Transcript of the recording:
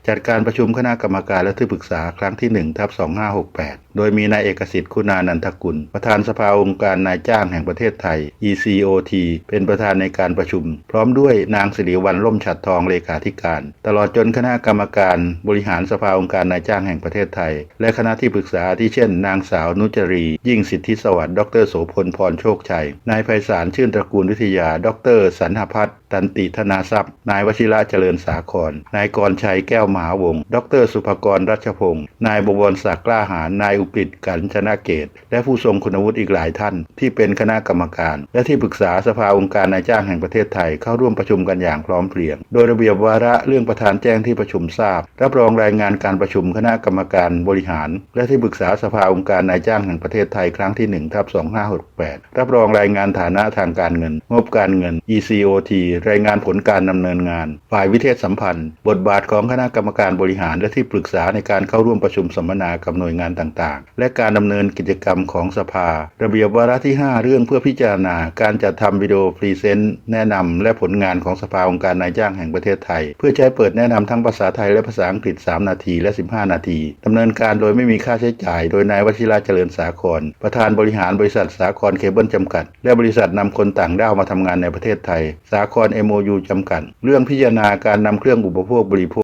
จัดการประชุมคณะกรรมการและที่ปรึกษาครั้งที่ 1/2568 โดยมีนายเอกสิทธิ์คุณานันทกุลประธานสภาองค์การนายจ้างแห่งประเทศไทย ECOT เป็นประธานในการประชุมพร้อมด้วยนางสิริวัลย์ ร่มฉัตรทองเลขาธิการตลอดจนคณะกรรมการบริหารสภาองค์การนายจ้างแห่งประเทศไทยและคณะที่ปรึกษาที่เช่นนางสาวนุจรียิ่งสิทธิสวัสดิ์ดร.โสพลพรโชคชัยนายไพศาลชื่นตระกูลวิทยาดร.สรรหพัฒน์ตันติธนาทรัพย์นายวชิระเจริญสาครนายกรชัยแก้วมหาวงศ์ดร.สุภกรรัชพงศ์นายบวรศักดิ์กล้าหาญนายอุกฤษกัญชนาเกตและผู้ทรงคุณวุฒิอีกหลายท่านที่เป็นคณะกรรมการและที่ปรึกษาสภาองค์การนายจ้างแห่งประเทศไทยเข้าร่วมประชุมกันอย่างพร้อมเพรียงโดยระเบียบวาระเรื่องประธานแจ้งที่ประชุมทราบรับรองรายงานการประชุมคณะกรรมการบริหารและที่ปรึกษาสภาองค์การนายจ้างแห่งประเทศไทยครั้งที่ 1/2568 รับรองรายงานฐานะทางการเงินงบการเงิน ECOT รายงานผลการดำเนินงานฝ่ายวิเทศสัมพันธ์บทบาทของคณะกรรมการบริหารและที่ปรึกษาในการเข้าร่วมประชุมสัมมนากับหน่วยงานต่างๆและการดำเนินกิจกรรมของสภาระเบียบวาระที่ 5 เรื่องเพื่อพิจารณาการจัดทำวิดีโอพรีเซนต์แนะนำและผลงานของสภาองค์การนายจ้างแห่งประเทศไทยเพื่อใช้เปิดแนะนำทั้งภาษาไทยและภาษาอังกฤษ3 นาทีและ15 นาทีดำเนินการโดยไม่มีค่าใช้จ่ายโดยนายวชิระเจริญสาครประธานบริหารบริษัทสาครเคเบิลจำกัดและบริษัทนำคนต่างด้าวมาทำงานในประเทศไทยสาคร MOU จำกัดเรื่องพิจารณาการนำเครื่องอุปโภคบริโภค